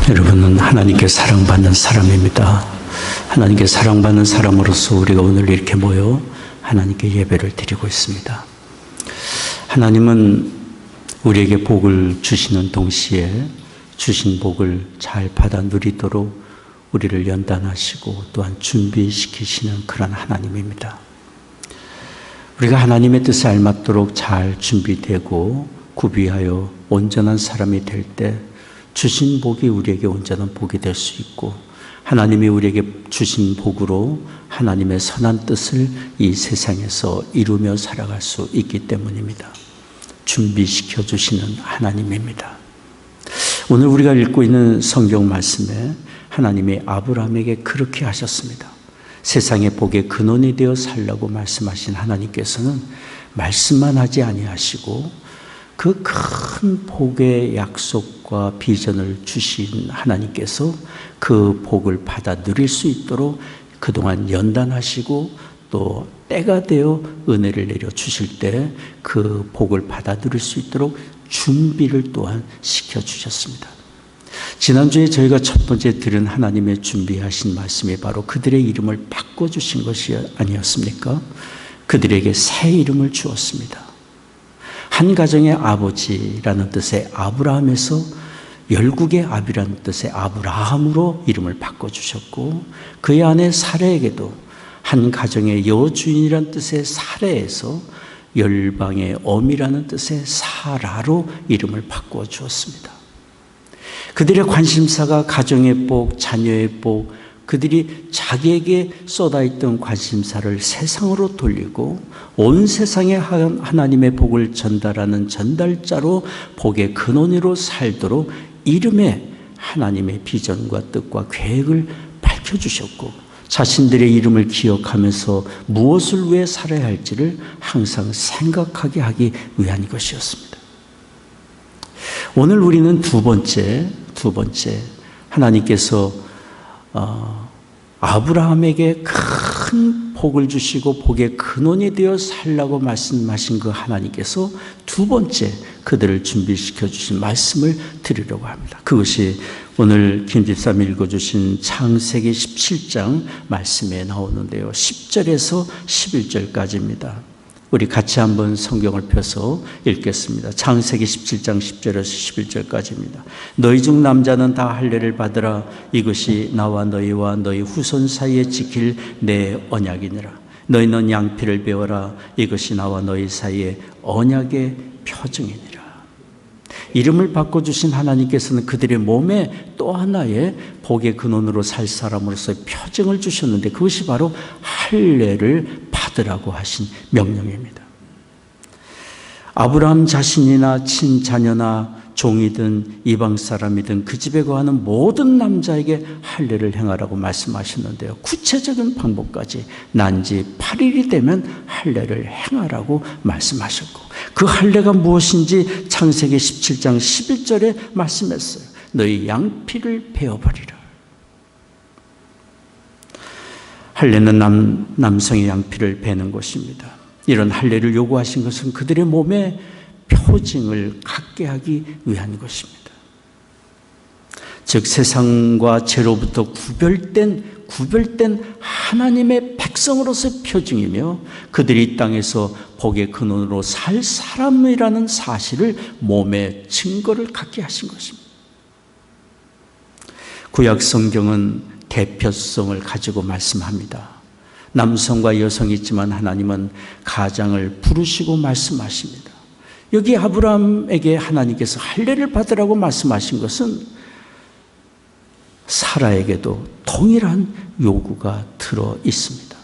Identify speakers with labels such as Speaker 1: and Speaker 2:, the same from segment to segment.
Speaker 1: 여러분은 하나님께 사랑받는 사람입니다. 하나님께 사랑받는 사람으로서 우리가 오늘 이렇게 모여 하나님께 예배를 드리고 있습니다. 하나님은 우리에게 복을 주시는 동시에 주신 복을 잘 받아 누리도록 우리를 연단하시고 또한 준비시키시는 그런 하나님입니다. 우리가 하나님의 뜻에 알맞도록 잘 준비되고 구비하여 온전한 사람이 될 때 주신 복이 우리에게 온전한 복이 될 수 있고, 하나님이 우리에게 주신 복으로 하나님의 선한 뜻을 이 세상에서 이루며 살아갈 수 있기 때문입니다. 준비시켜 주시는 하나님입니다. 오늘 우리가 읽고 있는 성경 말씀에 하나님이 아브라함에게 그렇게 하셨습니다. 세상의 복의 근원이 되어 살라고 말씀하신 하나님께서는 말씀만 하지 아니하시고 그 큰 복의 약속과 비전을 주신 하나님께서 그 복을 받아 누릴 수 있도록 그동안 연단하시고 또 때가 되어 은혜를 내려 주실 때 그 복을 받아 누릴 수 있도록 준비를 또한 시켜주셨습니다. 지난주에 저희가 첫 번째 들은 하나님의 준비하신 말씀이 바로 그들의 이름을 바꿔주신 것이 아니었습니까? 그들에게 새 이름을 주었습니다. 한 가정의 아버지라는 뜻의 아브라함에서 열국의 아비라는 뜻의 아브라함으로 이름을 바꿔주셨고, 그의 아내 사레에게도 한 가정의 여주인이라는 뜻의 사레에서 열방의 어미라는 뜻의 사라로 이름을 바꿔주었습니다. 그들의 관심사가 가정의 복, 자녀의 복, 그들이 자기에게 쏟아있던 관심사를 세상으로 돌리고 온 세상에 하나님의 복을 전달하는 전달자로 복의 근원으로 살도록 이름에 하나님의 비전과 뜻과 계획을 밝혀주셨고, 자신들의 이름을 기억하면서 무엇을 위해 살아야 할지를 항상 생각하게 하기 위한 것이었습니다. 오늘 우리는 두 번째 하나님께서 아브라함에게 큰 복을 주시고 복의 근원이 되어 살라고 말씀하신 그 하나님께서 두 번째 그들을 준비시켜 주신 말씀을 드리려고 합니다. 그것이 오늘 김 집사님이 읽어주신 창세기 17장 말씀에 나오는데요, 10절에서 11절까지입니다. 우리 같이 한번 성경을 펴서 읽겠습니다. 창세기 17장 10절에서 11절까지입니다. 너희 중 남자는 다 할례를 받으라. 이것이 나와 너희와 너희 후손 사이에 지킬 내 언약이니라. 너희는 양피를 베어라. 이것이 나와 너희 사이에 언약의 표징이니라. 이름을 바꿔주신 하나님께서는 그들의 몸에 또 하나의 복의 근원으로 살 사람으로서의 표징을 주셨는데, 그것이 바로 할례를 받으라고 하신 명령입니다. 아브라함 자신이나 친자녀나 종이든 이방 사람이든 그 집에 거하는 모든 남자에게 할례를 행하라고 말씀하셨는데요, 구체적인 방법까지 난지 8일이 되면 할례를 행하라고 말씀하셨고, 그 할례가 무엇인지 창세기 17장 11절에 말씀했어요. 너희 양피를 베어버리라. 할례는 남성의 양피를 베는 것입니다. 이런 할례를 요구하신 것은 그들의 몸에 표징을 갖게 하기 위한 것입니다. 즉 세상과 죄로부터 구별된 하나님의 백성으로서의 표징이며 그들이 이 땅에서 복의 근원으로 살 사람이라는 사실을 몸에 증거를 갖게 하신 것입니다. 구약 성경은 대표성을 가지고 말씀합니다. 남성과 여성이 있지만 하나님은 가장을 부르시고 말씀하십니다. 여기 아브라함에게 하나님께서 할례를 받으라고 말씀하신 것은 사라에게도 동일한 요구가 들어 있습니다.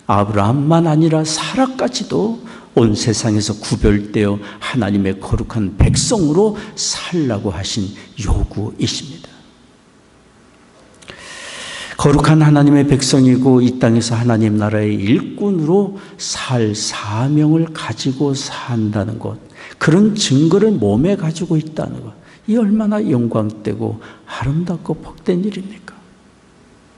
Speaker 1: 아브라함만 아니라 사라까지도 온 세상에서 구별되어 하나님의 거룩한 백성으로 살라고 하신 요구이십니다. 거룩한 하나님의 백성이고 이 땅에서 하나님 나라의 일꾼으로 살 사명을 가지고 산다는 것, 그런 증거를 몸에 가지고 있다는 것, 이 얼마나 영광되고 아름답고 복된 일입니까?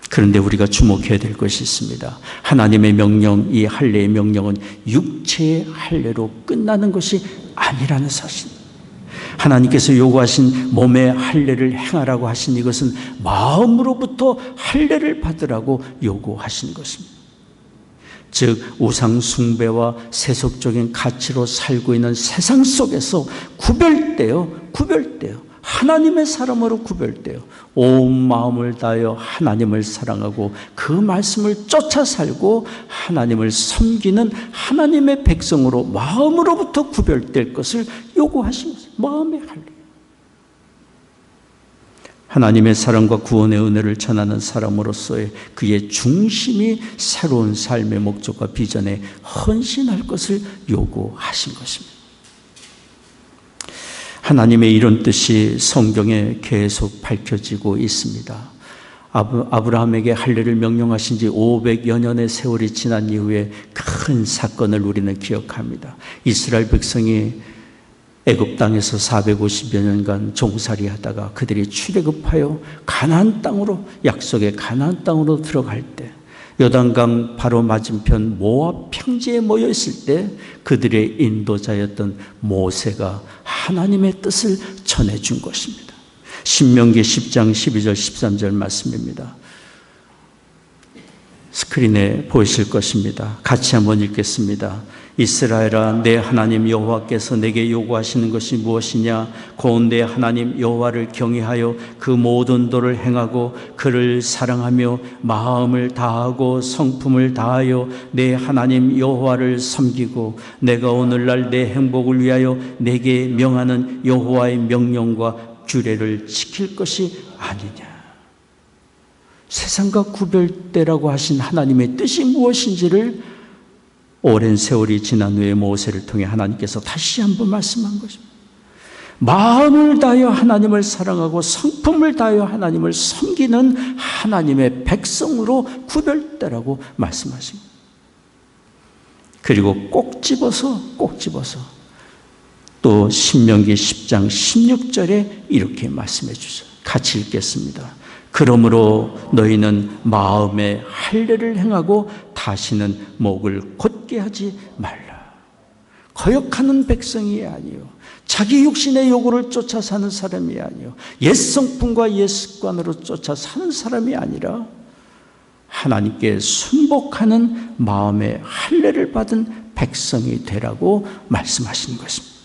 Speaker 1: 그런데 우리가 주목해야 될 것이 있습니다. 하나님의 명령, 이 할례의 명령은 육체의 할례로 끝나는 것이 아니라는 사실. 하나님께서 요구하신 몸의 할례를 행하라고 하신 이것은 마음으로부터 할례를 받으라고 요구하신 것입니다. 즉 우상 숭배와 세속적인 가치로 살고 있는 세상 속에서 구별되어 하나님의 사람으로 구별되어 온 마음을 다하여 하나님을 사랑하고 그 말씀을 쫓아 살고 하나님을 섬기는 하나님의 백성으로 마음으로부터 구별될 것을 요구하신 것입니다. 마음의 할례. 하나님의 사랑과 구원의 은혜를 전하는 사람으로서의 그의 중심이 새로운 삶의 목적과 비전에 헌신할 것을 요구하신 것입니다. 하나님의 이런 뜻이 성경에 계속 밝혀지고 있습니다. 아브라함에게 할례를 명령하신 지 500여 년의 세월이 지난 이후에 큰 사건을 우리는 기억합니다. 이스라엘 백성이 애굽 땅에서 450여 년간 종살이 하다가 그들이 출애굽하여 가나안 땅으로, 약속의 가나안 땅으로 들어갈 때, 요단강 바로 맞은편 모압 평지에 모여 있을 때 그들의 인도자였던 모세가 하나님의 뜻을 전해준 것입니다. 신명기 10장 12절 13절 말씀입니다. 스크린에 보이실 것입니다. 같이 한번 읽겠습니다. 이스라엘아, 내 하나님 여호와께서 내게 요구하시는 것이 무엇이냐? 곧 내 하나님 여호와를 경외하여 그 모든 도를 행하고 그를 사랑하며 마음을 다하고 성품을 다하여 내 하나님 여호와를 섬기고 내가 오늘날 내 행복을 위하여 내게 명하는 여호와의 명령과 규례를 지킬 것이 아니냐. 세상과 구별되라고 하신 하나님의 뜻이 무엇인지를 오랜 세월이 지난 후에 모세를 통해 하나님께서 다시 한번 말씀한 것입니다. 마음을 다하여 하나님을 사랑하고 성품을 다하여 하나님을 섬기는 하나님의 백성으로 구별되라고 말씀하십니다. 그리고 꼭 집어서 또 신명기 10장 16절에 이렇게 말씀해 주세요. 같이 읽겠습니다. 그러므로 너희는 마음의 할례를 행하고 다시는 목을 곧게 하지 말라. 거역하는 백성이 아니요, 자기 육신의 요구를 쫓아 사는 사람이 아니요, 옛 성품과 옛 습관으로 쫓아 사는 사람이 아니라 하나님께 순복하는 마음의 할례를 받은 백성이 되라고 말씀하시는 것입니다.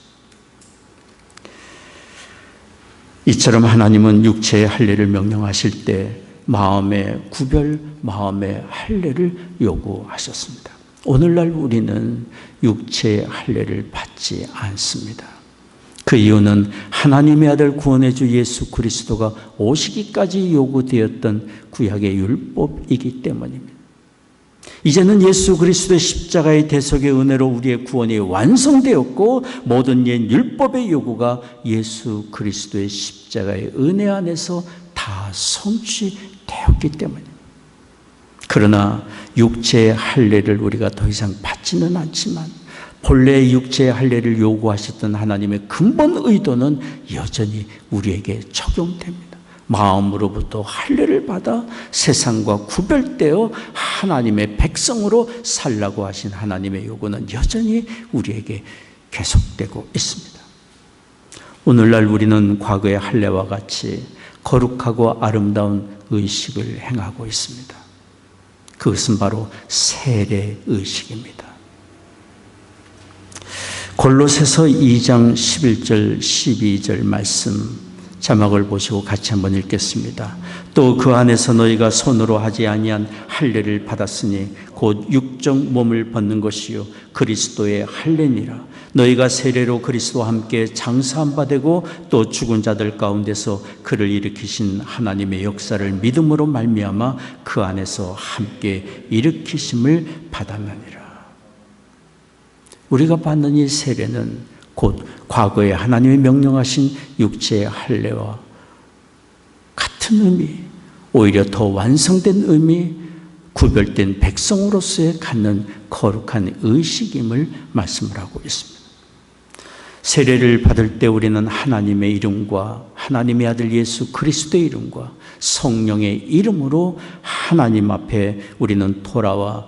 Speaker 1: 이처럼 하나님은 육체의 할례를 명령하실 때 마음의 구별, 마음의 할례를 요구하셨습니다. 오늘날 우리는 육체의 할례를 받지 않습니다. 그 이유는 하나님의 아들 구원의 주 예수 그리스도가 오시기까지 요구되었던 구약의 율법이기 때문입니다. 이제는 예수 그리스도의 십자가의 대속의 은혜로 우리의 구원이 완성되었고 모든 옛 율법의 요구가 예수 그리스도의 십자가의 은혜 안에서 다 성취되었기 때문입니다. 그러나 육체의 할례를 우리가 더 이상 받지는 않지만 본래 육체의 할례를 요구하셨던 하나님의 근본 의도는 여전히 우리에게 적용됩니다. 마음으로부터 할례를 받아 세상과 구별되어 하나님의 백성으로 살라고 하신 하나님의 요구는 여전히 우리에게 계속되고 있습니다. 오늘날 우리는 과거의 할례와 같이 거룩하고 아름다운 의식을 행하고 있습니다. 그것은 바로 세례 의식입니다. 골로새서 2장 11절 12절 말씀 자막을 보시고 같이 한번 읽겠습니다. 또 그 안에서 너희가 손으로 하지 아니한 할례를 받았으니 곧 육적 몸을 벗는 것이요 그리스도의 할례니라. 너희가 세례로 그리스도와 함께 장사한 바 되고 또 죽은 자들 가운데서 그를 일으키신 하나님의 역사를 믿음으로 말미암아 그 안에서 함께 일으키심을 받았느니라. 우리가 받는 이 세례는 곧 과거에 하나님이 명령하신 육체의 할례와 같은 의미, 오히려 더 완성된 의미, 구별된 백성으로서의 갖는 거룩한 의식임을 말씀을 하고 있습니다. 세례를 받을 때 우리는 하나님의 이름과 하나님의 아들 예수 그리스도의 이름과 성령의 이름으로 하나님 앞에 우리는 돌아와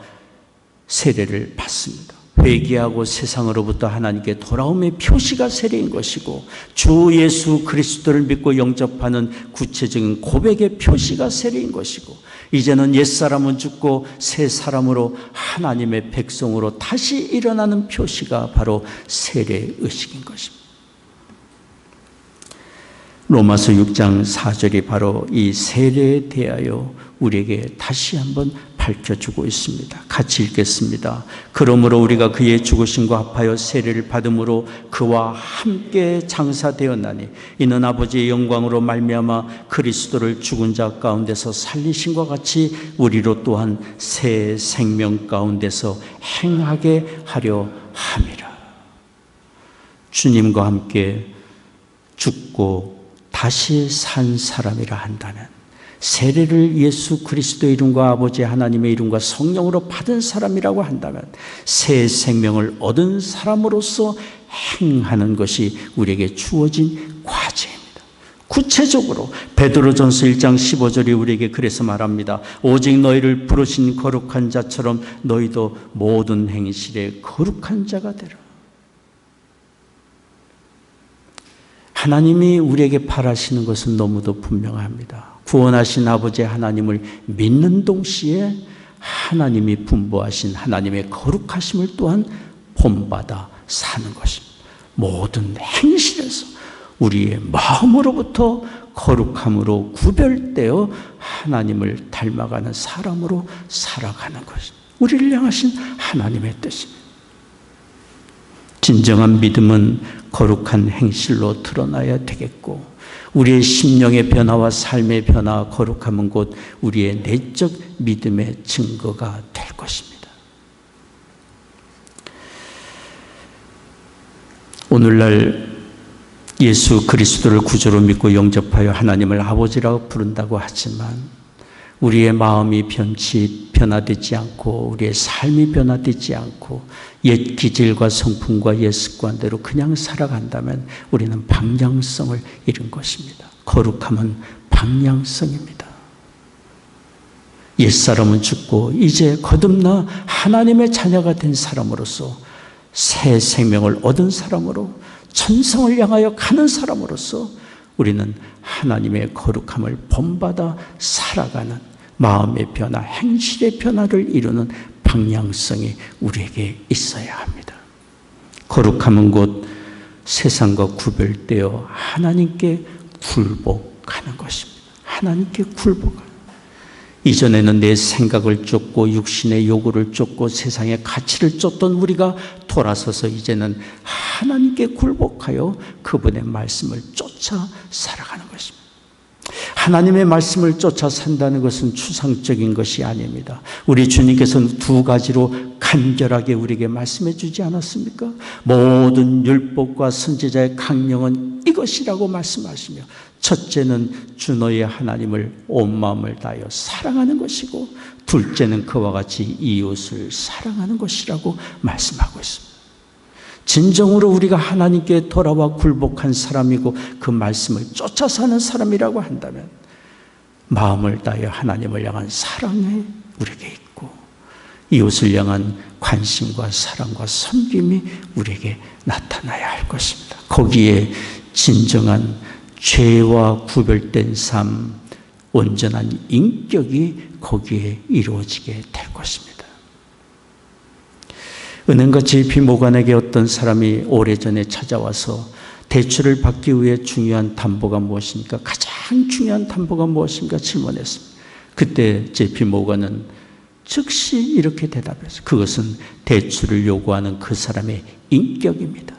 Speaker 1: 세례를 받습니다. 회개하고 세상으로부터 하나님께 돌아옴의 표시가 세례인 것이고, 주 예수 그리스도를 믿고 영접하는 구체적인 고백의 표시가 세례인 것이고, 이제는 옛사람은 죽고 새 사람으로 하나님의 백성으로 다시 일어나는 표시가 바로 세례의식인 것입니다. 로마서 6장 4절이 바로 이 세례에 대하여 우리에게 다시 한번 밝혀주고 있습니다. 같이 읽겠습니다. 그러므로 우리가 그의 죽으심과 합하여 세례를 받음으로 그와 함께 장사되었나니 이는 아버지의 영광으로 말미암아 그리스도를 죽은 자 가운데서 살리심과 같이 우리로 또한 새 생명 가운데서 행하게 하려 함이라. 주님과 함께 죽고 다시 산 사람이라 한다면, 세례를 예수 그리스도의 이름과 아버지 하나님의 이름과 성령으로 받은 사람이라고 한다면, 새 생명을 얻은 사람으로서 행하는 것이 우리에게 주어진 과제입니다. 구체적으로 베드로전서 1장 15절이 우리에게 그래서 말합니다. 오직 너희를 부르신 거룩한 자처럼 너희도 모든 행실에 거룩한 자가 되라. 하나님이 우리에게 바라시는 것은 너무도 분명합니다. 구원하신 아버지 하나님을 믿는 동시에 하나님이 분부하신 하나님의 거룩하심을 또한 본받아 사는 것입니다. 모든 행실에서 우리의 마음으로부터 거룩함으로 구별되어 하나님을 닮아가는 사람으로 살아가는 것입니다. 우리를 향하신 하나님의 뜻입니다. 진정한 믿음은 거룩한 행실로 드러나야 되겠고, 우리의 심령의 변화와 삶의 변화, 거룩함은 곧 우리의 내적 믿음의 증거가 될 것입니다. 오늘날 예수 그리스도를 구주로 믿고 영접하여 하나님을 아버지라고 부른다고 하지만, 우리의 마음이 변화되지 않고 우리의 삶이 변화되지 않고 옛 기질과 성품과 옛 습관대로 그냥 살아간다면 우리는 방향성을 잃은 것입니다. 거룩함은 방향성입니다. 옛사람은 죽고 이제 거듭나 하나님의 자녀가 된 사람으로서, 새 생명을 얻은 사람으로 천성을 향하여 가는 사람으로서 우리는 하나님의 거룩함을 본받아 살아가는 마음의 변화, 행실의 변화를 이루는 방향성이 우리에게 있어야 합니다. 거룩함은 곧 세상과 구별되어 하나님께 굴복하는 것입니다. 하나님께 굴복하는. 이전에는 내 생각을 쫓고 육신의 요구를 쫓고 세상의 가치를 쫓던 우리가 돌아서서 이제는 하나님께 굴복하여 그분의 말씀을 쫓아 살아가는 것입니다. 하나님의 말씀을 쫓아 산다는 것은 추상적인 것이 아닙니다. 우리 주님께서는 두 가지로 간결하게 우리에게 말씀해 주지 않았습니까? 모든 율법과 선지자의 강령은 이것이라고 말씀하시며, 첫째는 주 너의 하나님을 온 마음을 다하여 사랑하는 것이고, 둘째는 그와 같이 이웃을 사랑하는 것이라고 말씀하고 있습니다. 진정으로 우리가 하나님께 돌아와 굴복한 사람이고 그 말씀을 쫓아 사는 사람이라고 한다면, 마음을 다하여 하나님을 향한 사랑이 우리에게 있고 이웃을 향한 관심과 사랑과 섬김이 우리에게 나타나야 할 것입니다. 거기에 진정한 죄와 구별된 삶, 온전한 인격이 거기에 이루어지게 될 것입니다. 은행가 JP 모간에게 어떤 사람이 오래전에 찾아와서 대출을 받기 위해 중요한 담보가 무엇입니까? 가장 중요한 담보가 무엇입니까? 질문했습니다. 그때 JP 모간은 즉시 이렇게 대답했어요. 그것은 대출을 요구하는 그 사람의 인격입니다.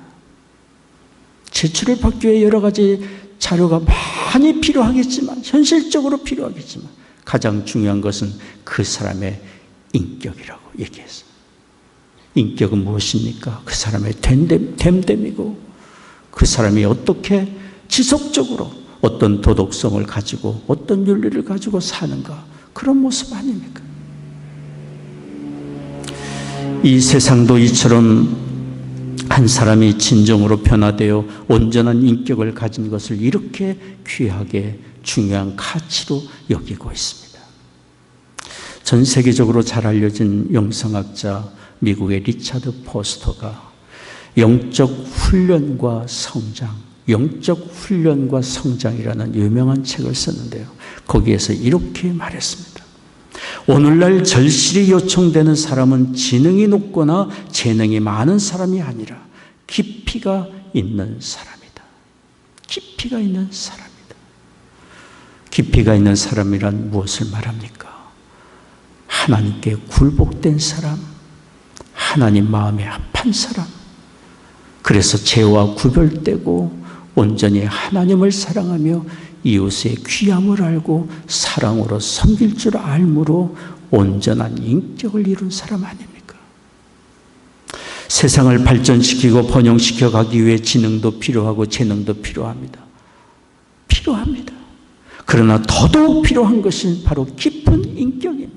Speaker 1: 대출을 받기 위해 여러 가지 자료가 많이 필요하겠지만, 현실적으로 필요하겠지만 가장 중요한 것은 그 사람의 인격이라고 얘기했어요. 인격은 무엇입니까? 그 사람의 됨됨이고 그 사람이 어떻게 지속적으로 어떤 도덕성을 가지고 어떤 윤리를 가지고 사는가, 그런 모습 아닙니까? 이 세상도 이처럼 한 사람이 진정으로 변화되어 온전한 인격을 가진 것을 이렇게 귀하게 중요한 가치로 여기고 있습니다. 전 세계적으로 잘 알려진 영성학자 미국의 리차드 포스터가 영적 훈련과 성장이라는 유명한 책을 썼는데요. 거기에서 이렇게 말했습니다. 오늘날 절실히 요청되는 사람은 지능이 높거나 재능이 많은 사람이 아니라 깊이가 있는 사람이다. 깊이가 있는 사람이다. 깊이가 있는 사람이란 무엇을 말합니까? 하나님께 굴복된 사람, 하나님 마음에 합한 사람, 그래서 죄와 구별되고 온전히 하나님을 사랑하며 이웃의 귀함을 알고 사랑으로 섬길 줄 알므로 온전한 인격을 이룬 사람 아닙니까? 세상을 발전시키고 번영시켜 가기 위해 지능도 필요하고 재능도 필요합니다. 필요합니다. 그러나 더더욱 필요한 것이 바로 깊은 인격입니다.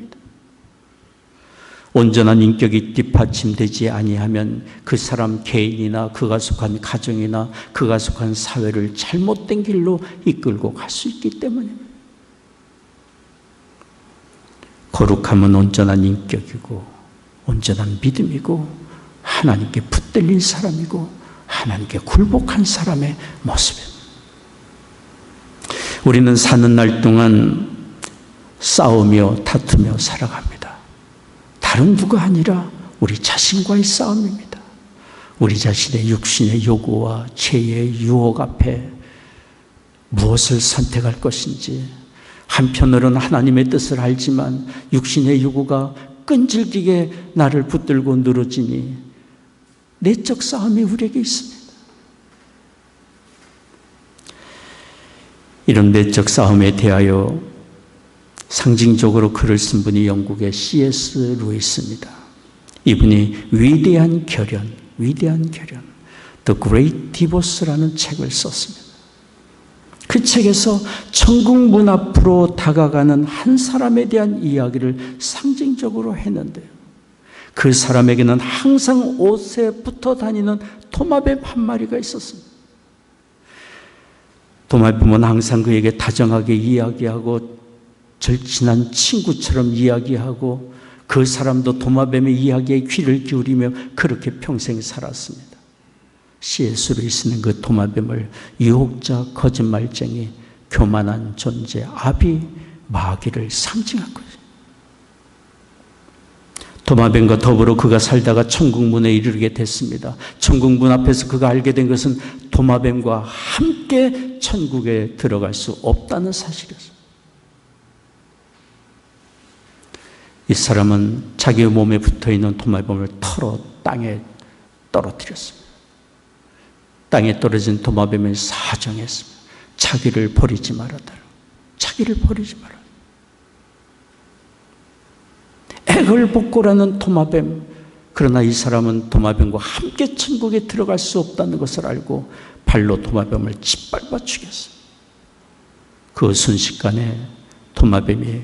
Speaker 1: 온전한 인격이 뒷받침되지 아니하면 그 사람 개인이나 그가 속한 가정이나 그가 속한 사회를 잘못된 길로 이끌고 갈 수 있기 때문입니다. 거룩함은 온전한 인격이고 온전한 믿음이고 하나님께 붙들린 사람이고 하나님께 굴복한 사람의 모습입니다. 우리는 사는 날 동안 싸우며 다투며 살아갑니다. 다른 누가 아니라 우리 자신과의 싸움입니다. 우리 자신의 육신의 요구와 죄의 유혹 앞에 무엇을 선택할 것인지, 한편으로는 하나님의 뜻을 알지만 육신의 요구가 끈질기게 나를 붙들고 늘어지니 내적 싸움이 우리에게 있습니다. 이런 내적 싸움에 대하여 상징적으로 글을 쓴 분이 영국의 C.S. 루이스입니다. 이분이 위대한 결연, The Great Divorce라는 책을 썼습니다. 그 책에서 천국 문 앞으로 다가가는 한 사람에 대한 이야기를 상징적으로 했는데요. 그 사람에게는 항상 옷에 붙어 다니는 도마뱀 한 마리가 있었습니다. 도마뱀은 항상 그에게 다정하게 이야기하고 절친한 친구처럼 이야기하고 그 사람도 도마뱀의 이야기에 귀를 기울이며 그렇게 평생 살았습니다. C.S. 루이스는 그 도마뱀을 유혹자, 거짓말쟁이, 교만한 존재, 아비, 마귀를 상징한 거죠. 도마뱀과 더불어 그가 살다가 천국 문에 이르게 됐습니다. 천국 문 앞에서 그가 알게 된 것은 도마뱀과 함께 천국에 들어갈 수 없다는 사실이었습니다. 이 사람은 자기 몸에 붙어있는 도마뱀을 털어 땅에 떨어뜨렸습니다. 땅에 떨어진 도마뱀을 사정했습니다. 자기를 버리지 말아달라. 자기를 버리지 말아달라. 애걸복고라는 도마뱀. 그러나 이 사람은 도마뱀과 함께 천국에 들어갈 수 없다는 것을 알고 발로 도마뱀을 짓밟아 죽였어요. 그 순식간에 도마뱀이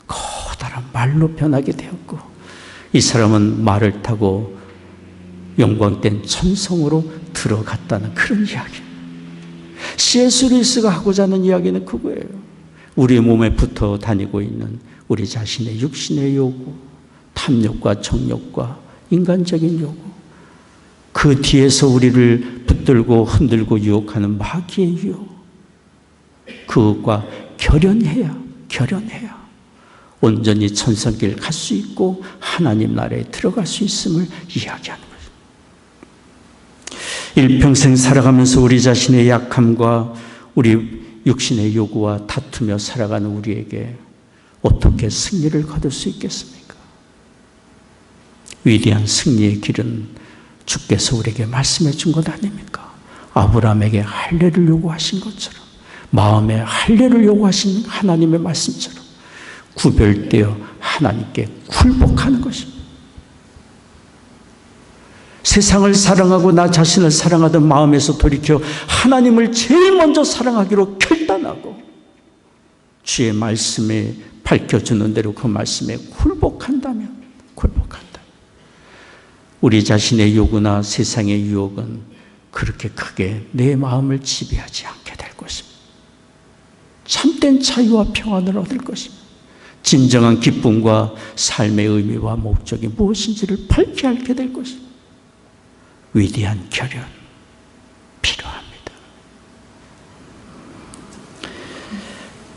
Speaker 1: 커다란 말로 변하게 되었고 이 사람은 말을 타고 영광된 천성으로 들어갔다는 그런 이야기. C.S. 루이스가 하고자 하는 이야기는 그거예요. 우리 몸에 붙어 다니고 있는 우리 자신의 육신의 요구, 탐욕과 정욕과 인간적인 요구, 그 뒤에서 우리를 붙들고 흔들고 유혹하는 마귀의 유혹, 그것과 결연해야 온전히 천성길 갈 수 있고 하나님 나라에 들어갈 수 있음을 이야기하는 거죠. 일평생 살아가면서 우리 자신의 약함과 우리 육신의 요구와 다투며 살아가는 우리에게 어떻게 승리를 거둘 수 있겠습니까? 위대한 승리의 길은 주께서 우리에게 말씀해 준 것 아닙니까? 아브라함에게 할례를 요구하신 것처럼, 마음에 할례를 요구하신 하나님의 말씀처럼 구별되어 하나님께 굴복하는 것입니다. 세상을 사랑하고 나 자신을 사랑하던 마음에서 돌이켜 하나님을 제일 먼저 사랑하기로 결단하고 주의 말씀에 밝혀주는 대로 그 말씀에 굴복한다면 우리 자신의 요구나 세상의 유혹은 그렇게 크게 내 마음을 지배하지 않게 될 것입니다. 참된 자유와 평안을 얻을 것입니다. 진정한 기쁨과 삶의 의미와 목적이 무엇인지를 밝히 알게 될 것입니다. 위대한 결연 필요합니다.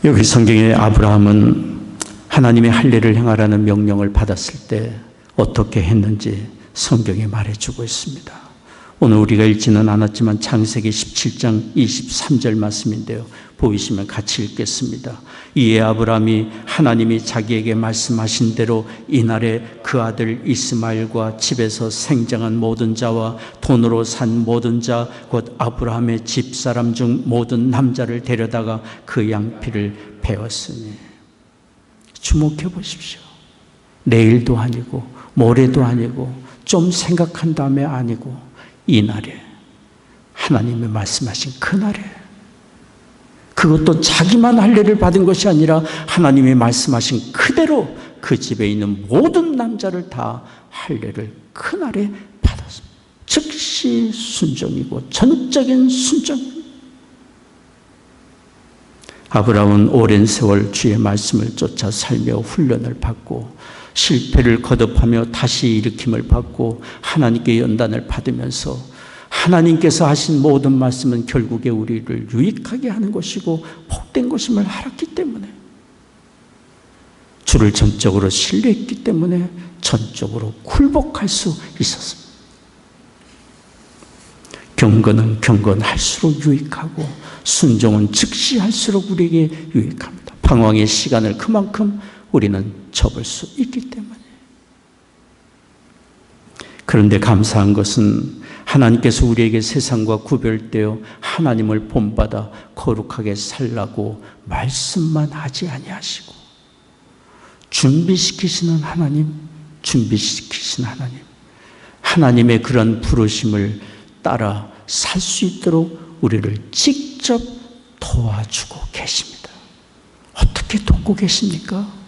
Speaker 1: 여기 성경에 아브라함은 하나님의 할례를 행하라는 명령을 받았을 때 어떻게 했는지 성경이 말해주고 있습니다. 오늘 우리가 읽지는 않았지만 창세기 17장 23절 말씀인데요. 보이시면 같이 읽겠습니다. 이에 아브라함이 하나님이 자기에게 말씀하신 대로 이날에 그 아들 이스마엘과 집에서 생장한 모든 자와 돈으로 산 모든 자 곧 아브라함의 집사람 중 모든 남자를 데려다가 그 양피를 베었으니. 주목해 보십시오. 내일도 아니고 모레도 아니고 좀 생각한 다음에 아니고 이날에 하나님이 말씀하신 그날에, 그것도 자기만 할례를 받은 것이 아니라 하나님이 말씀하신 그대로 그 집에 있는 모든 남자를 다 할례를 그날에 받았습니다. 즉시 순종이고 전적인 순종입니다. 아브라함은 오랜 세월 주의 말씀을 쫓아 살며 훈련을 받고 실패를 거듭하며 다시 일으킴을 받고 하나님께 연단을 받으면서 하나님께서 하신 모든 말씀은 결국에 우리를 유익하게 하는 것이고 복된 것임을 알았기 때문에, 주를 전적으로 신뢰했기 때문에 전적으로 굴복할 수 있었습니다. 경건은 경건할수록 유익하고 순종은 즉시 할수록 우리에게 유익합니다. 방황의 시간을 그만큼 우리는 접을 수 있기 때문에. 그런데 감사한 것은 하나님께서 우리에게 세상과 구별되어 하나님을 본받아 거룩하게 살라고 말씀만 하지 아니하시고 준비시키시는 하나님, 준비시키신 하나님, 하나님의 그런 부르심을 따라 살 수 있도록 우리를 직접 도와주고 계십니다. 어떻게 돕고 계십니까?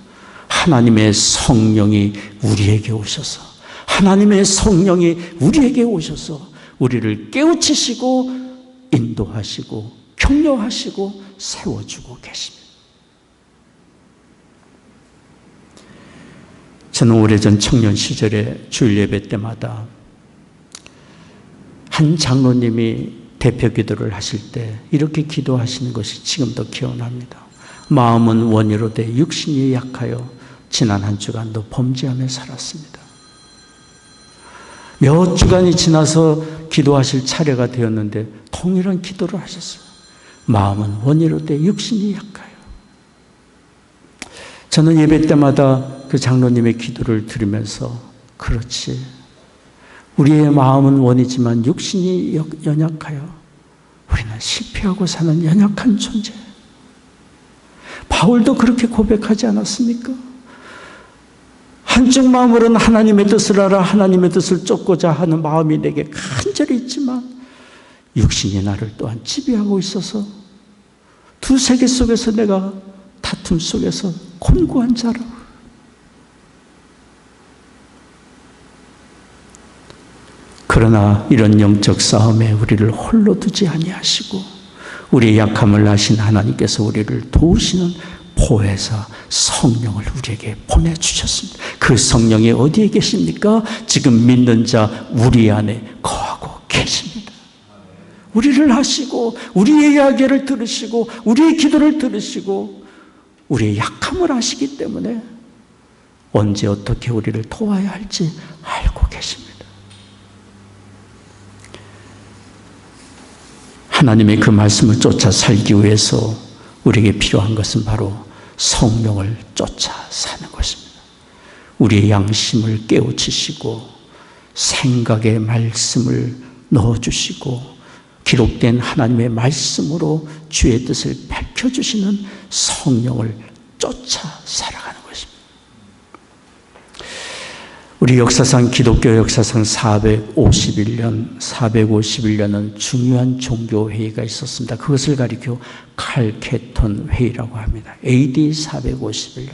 Speaker 1: 하나님의 성령이 우리에게 오셔서, 하나님의 성령이 우리에게 오셔서 우리를 깨우치시고 인도하시고 격려하시고 세워주고 계십니다. 저는 오래전 청년 시절에 주일 예배 때마다 한 장로님이 대표 기도를 하실 때 이렇게 기도하시는 것이 지금도 기억납니다. 마음은 원이로 돼 육신이 약하여 지난 한 주간도 범죄하며 살았습니다. 몇 주간이 지나서 기도하실 차례가 되었는데 동일한 기도를 하셨어요. 마음은 원이로 돼 육신이 약하여. 저는 예배 때마다 그 장로님의 기도를 들으면서, 그렇지, 우리의 마음은 원이지만 육신이 연약하여 우리는 실패하고 사는 연약한 존재. 바울도 그렇게 고백하지 않았습니까? 한쪽 마음으로는 하나님의 뜻을 알아 하나님의 뜻을 쫓고자 하는 마음이 내게 간절히 있지만 육신이 나를 또한 지배하고 있어서 두 세계 속에서 내가 다툼 속에서 곤고한 자라. 그러나 이런 영적 싸움에 우리를 홀로 두지 아니하시고 우리의 약함을 아신 하나님께서 우리를 도우시는 보혜사 성령을 우리에게 보내주셨습니다. 그 성령이 어디에 계십니까? 지금 믿는 자 우리 안에 거하고 계십니다. 우리를 하시고 우리의 이야기를 들으시고 우리의 기도를 들으시고 우리의 약함을 아시기 때문에 언제 어떻게 우리를 도와야 할지 알고 계십니다. 하나님의 그 말씀을 쫓아 살기 위해서 우리에게 필요한 것은 바로 성령을 쫓아 사는 것입니다. 우리의 양심을 깨우치시고 생각의 말씀을 넣어주시고 기록된 하나님의 말씀으로 주의 뜻을 밝혀주시는 성령을 쫓아 살아가는 것입니다. 우리 역사상, 기독교 역사상 451년은 중요한 종교회의가 있었습니다. 그것을 가리켜 칼케톤 회의라고 합니다. AD 451년.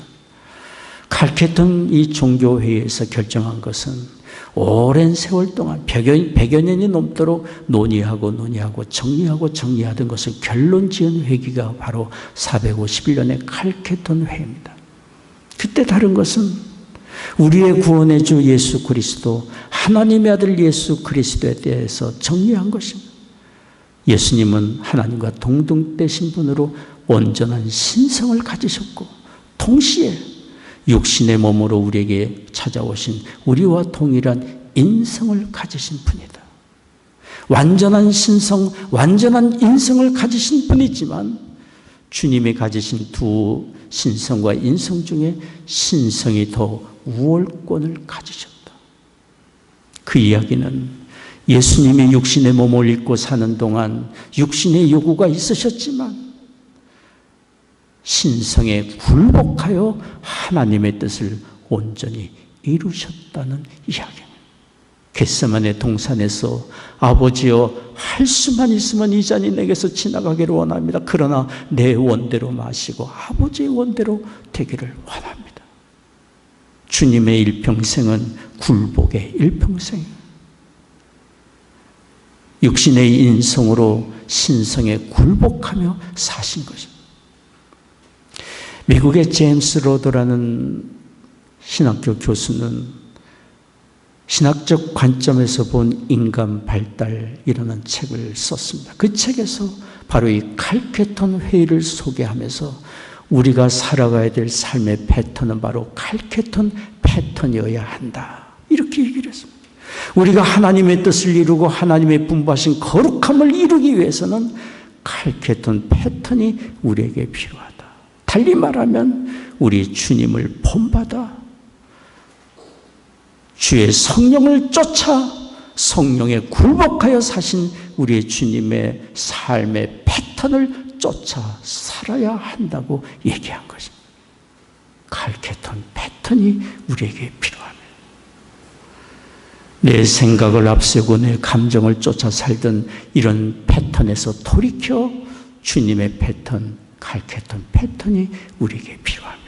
Speaker 1: 칼케톤 이 종교회의에서 결정한 것은 오랜 세월 동안 100여 년이 넘도록 논의하고 정리하던 것을 결론 지은 회기가 바로 451년의 칼케톤 회의입니다. 그때 다른 것은 우리의 구원의 주 예수 그리스도, 하나님의 아들 예수 그리스도에 대해서 정리한 것입니다. 예수님은 하나님과 동등되신 분으로 온전한 신성을 가지셨고 동시에 육신의 몸으로 우리에게 찾아오신 우리와 동일한 인성을 가지신 분이다. 완전한 신성, 완전한 인성을 가지신 분이지만 주님이 가지신 두 신성과 인성 중에 신성이 더 우월권을 가지셨다. 그 이야기는 예수님이 육신의 몸을 입고 사는 동안 육신의 요구가 있으셨지만 신성에 굴복하여 하나님의 뜻을 온전히 이루셨다는 이야기입니다. 겟세마네 동산에서 아버지여 할 수만 있으면 이 잔이 내게서 지나가기를 원합니다. 그러나 내 원대로 마시고 아버지의 원대로 되기를 원합니다. 주님의 일평생은 굴복의 일평생입니다. 육신의 인성으로 신성에 굴복하며 사신 것입니다. 미국의 제임스 로더라는 신학교 교수는 신학적 관점에서 본 인간 발달이라는 책을 썼습니다. 그 책에서 바로 이 칼케톤 회의를 소개하면서 우리가 살아가야 될 삶의 패턴은 바로 칼케톤 패턴이어야 한다, 이렇게 얘기를 했습니다. 우리가 하나님의 뜻을 이루고 하나님의 분부하신 거룩함을 이루기 위해서는 칼케톤 패턴이 우리에게 필요하다. 달리 말하면 우리 주님을 본받아 주의 성령을 쫓아 성령에 굴복하여 사신 우리의 주님의 삶의 패턴을 쫓아 살아야 한다고 얘기한 것입니다. 칼케톤 패턴이 우리에게 필요합니다. 내 생각을 앞세우고 내 감정을 쫓아 살던 이런 패턴에서 돌이켜 주님의 패턴, 칼케톤 패턴이 우리에게 필요합니다.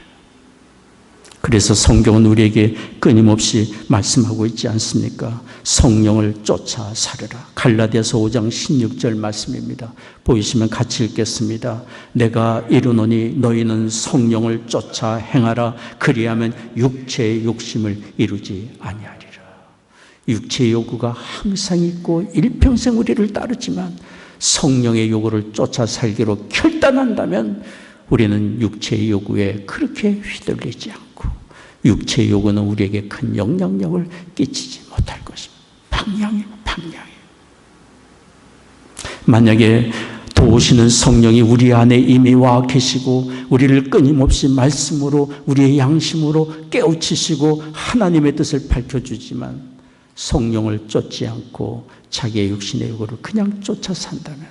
Speaker 1: 그래서 성경은 우리에게 끊임없이 말씀하고 있지 않습니까? 성령을 쫓아 살으라. 갈라디아서 5장 16절 말씀입니다. 보이시면 같이 읽겠습니다. 내가 이르노니 너희는 성령을 쫓아 행하라. 그리하면 육체의 욕심을 이루지 아니하리라. 육체의 요구가 항상 있고 일평생 우리를 따르지만 성령의 요구를 쫓아 살기로 결단한다면 우리는 육체의 요구에 그렇게 휘둘리지 않고 육체의 요구는 우리에게 큰 영향력을 끼치지 못할 것입니다. 방향이에요. 만약에 도우시는 성령이 우리 안에 이미 와 계시고 우리를 끊임없이 말씀으로 우리의 양심으로 깨우치시고 하나님의 뜻을 밝혀주지만 성령을 쫓지 않고 자기의 육신의 요구를 그냥 쫓아 산다면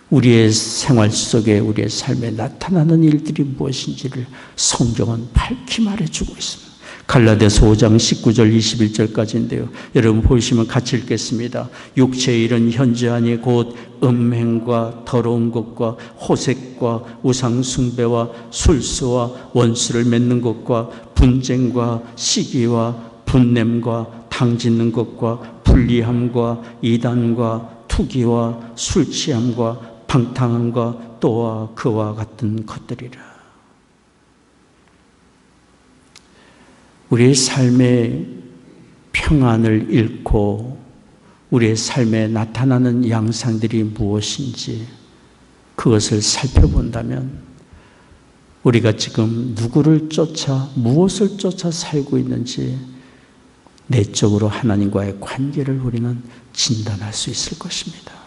Speaker 1: 우리의 생활 속에 우리의 삶에 나타나는 일들이 무엇인지를 성경은 밝히 말해주고 있습니다. 갈라디아서 5장 19절 21절까지인데요. 여러분 보시면 같이 읽겠습니다. 육체의 일은 현저하니 곧 음행과 더러운 것과 호색과 우상숭배와 술수와 원수를 맺는 것과 분쟁과 시기와 분냄과 당짓는 것과 불리함과 이단과 투기와 술취함과 방탕함과 또한 그와 같은 것들이라. 우리의 삶의 평안을 잃고 우리의 삶에 나타나는 양상들이 무엇인지 그것을 살펴본다면 우리가 지금 누구를 쫓아 무엇을 쫓아 살고 있는지 내적으로 하나님과의 관계를 우리는 진단할 수 있을 것입니다.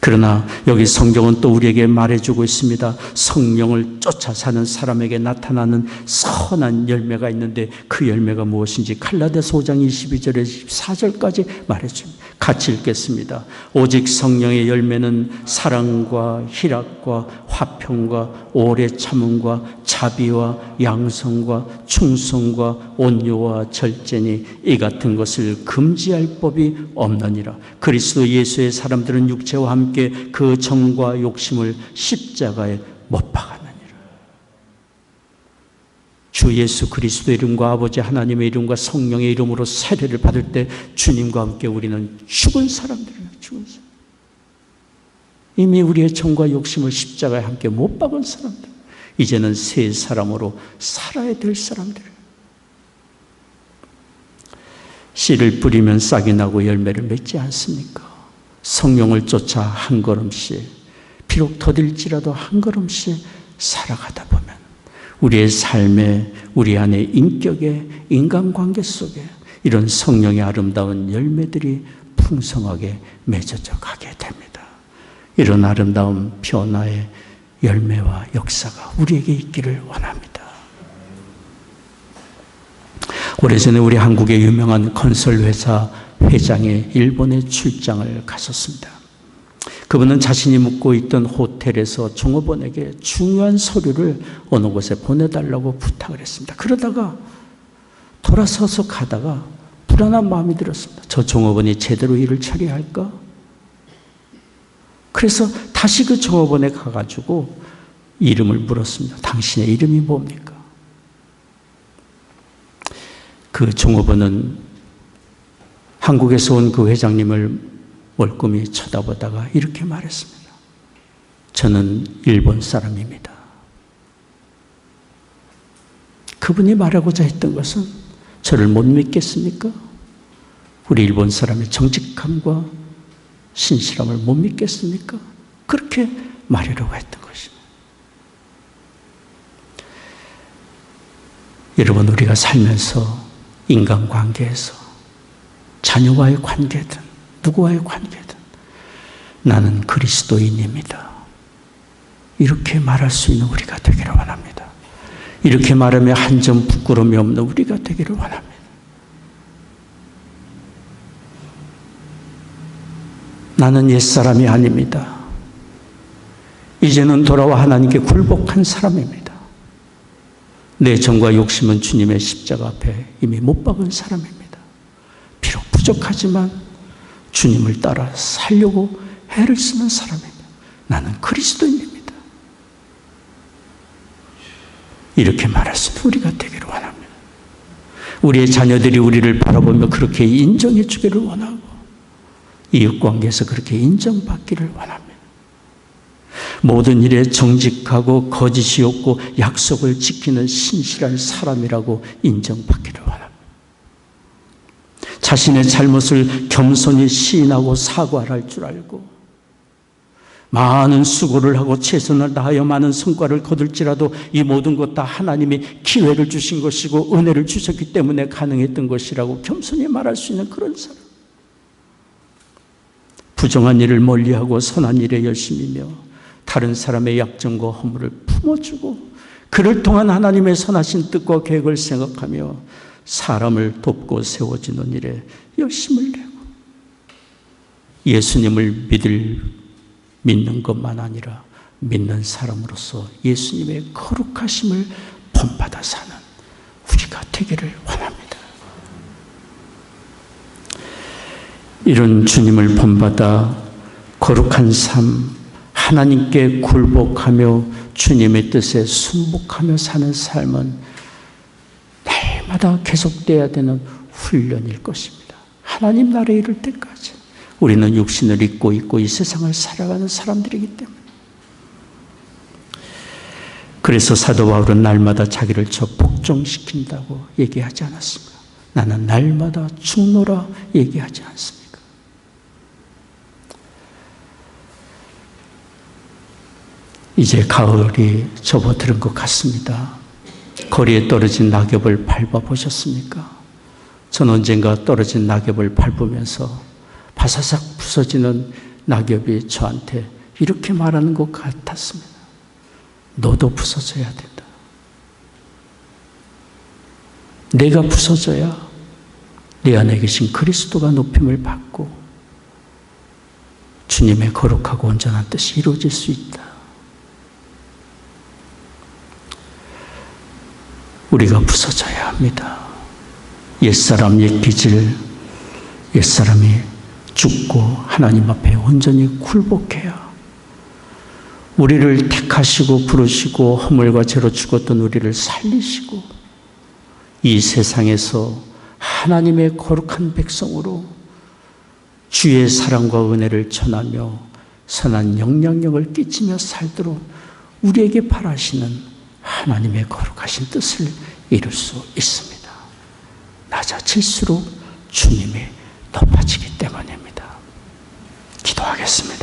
Speaker 1: 그러나 여기 성경은 또 우리에게 말해주고 있습니다. 성령을 쫓아 사는 사람에게 나타나는 선한 열매가 있는데 그 열매가 무엇인지 갈라디아서 5장 22절에서 24절까지 말해줍니다. 같이 읽겠습니다. 오직 성령의 열매는 사랑과 희락과 화평과 오래 참음과 자비와 양성과 충성과 온유와 절제니 이 같은 것을 금지할 법이 없느니라. 그리스도 예수의 사람들은 육체와 함께 그 정과 욕심을 십자가에 못 박았느니라. 주 예수 그리스도의 이름과 아버지 하나님의 이름과 성령의 이름으로 세례를 받을 때 주님과 함께 우리는 죽은 사람들이에요. 죽은 사람. 이미 우리의 정과 욕심을 십자가에 함께 못 박은 사람들. 이제는 새 사람으로 살아야 될 사람들. 씨를 뿌리면 싹이 나고 열매를 맺지 않습니까? 성령을 쫓아 한 걸음씩, 비록 더딜지라도 한 걸음씩 살아가다 보면 우리의 삶에, 우리 안의 인격에, 인간관계 속에 이런 성령의 아름다운 열매들이 풍성하게 맺어져 가게 됩니다. 이런 아름다운 변화의 열매와 역사가 우리에게 있기를 원합니다. 오래전에 우리 한국의 유명한 건설회사 회장이 일본에 출장을 갔었습니다. 그분은 자신이 묵고 있던 호텔에서 종업원에게 중요한 서류를 어느 곳에 보내달라고 부탁을 했습니다. 그러다가 돌아서서 가다가 불안한 마음이 들었습니다. 저 종업원이 제대로 일을 처리할까? 그래서 다시 그 종업원에 가가지고 이름을 물었습니다. 당신의 이름이 뭡니까? 그 종업원은 한국에서 온 그 회장님을 멀끔히 쳐다보다가 이렇게 말했습니다. 저는 일본 사람입니다. 그분이 말하고자 했던 것은 저를 못 믿겠습니까? 우리 일본 사람의 정직함과 신실함을 못 믿겠습니까? 그렇게 말하려고 했던 것입니다. 여러분, 우리가 살면서 인간관계에서 자녀와의 관계든 누구와의 관계든 나는 그리스도인입니다. 이렇게 말할 수 있는 우리가 되기를 원합니다. 이렇게 말하며 한 점 부끄러움이 없는 우리가 되기를 원합니다. 나는 옛사람이 아닙니다. 이제는 돌아와 하나님께 굴복한 사람입니다. 내 정과 욕심은 주님의 십자가 앞에 이미 못 박은 사람입니다. 비록 부족하지만 주님을 따라 살려고 애를 쓰는 사람입니다. 나는 그리스도인입니다. 이렇게 말할 수 있는 우리가 되기를 원합니다. 우리의 자녀들이 우리를 바라보며 그렇게 인정해 주기를 원하고 이웃관계에서 그렇게 인정받기를 원합니다. 모든 일에 정직하고 거짓이 없고 약속을 지키는 신실한 사람이라고 인정받기를 원합니다. 자신의 잘못을 겸손히 시인하고 사과할 줄 알고 많은 수고를 하고 최선을 다하여 많은 성과를 거둘지라도 이 모든 것 다 하나님이 기회를 주신 것이고 은혜를 주셨기 때문에 가능했던 것이라고 겸손히 말할 수 있는 그런 사람. 부정한 일을 멀리하고 선한 일에 열심이며 다른 사람의 약점과 허물을 품어주고 그를 통한 하나님의 선하신 뜻과 계획을 생각하며 사람을 돕고 세워지는 일에 열심을 내고 예수님을 믿는 것만 아니라 믿는 사람으로서 예수님의 거룩하심을 본받아 사는 우리가 되기를 원합니다. 이런 주님을 본받아 거룩한 삶, 하나님께 굴복하며 주님의 뜻에 순복하며 사는 삶은 날마다 계속돼야 되는 훈련일 것입니다. 하나님 나라에 이를 때까지 우리는 육신을 입고 있고 이 세상을 살아가는 사람들이기 때문에 그래서 사도 바울은 날마다 자기를 저 복종시킨다고 얘기하지 않았습니까? 나는 날마다 죽노라 얘기하지 않습니까? 이제 가을이 접어드는 것 같습니다. 거리에 떨어진 낙엽을 밟아보셨습니까? 전 언젠가 떨어진 낙엽을 밟으면서 바사삭 부서지는 낙엽이 저한테 이렇게 말하는 것 같았습니다. 너도 부서져야 된다. 내가 부서져야 내 안에 계신 그리스도가 높임을 받고 주님의 거룩하고 온전한 뜻이 이루어질 수 있다. 우리가 부서져야 합니다. 옛사람, 옛기질, 옛사람이 죽고 하나님 앞에 온전히 굴복해야 우리를 택하시고 부르시고 허물과 죄로 죽었던 우리를 살리시고 이 세상에서 하나님의 거룩한 백성으로 주의 사랑과 은혜를 전하며 선한 영향력을 끼치며 살도록 우리에게 바라시는 하나님의 거룩하신 뜻을 이룰 수 있습니다. 낮아질수록 주님이 높아지기 때문입니다. 기도하겠습니다.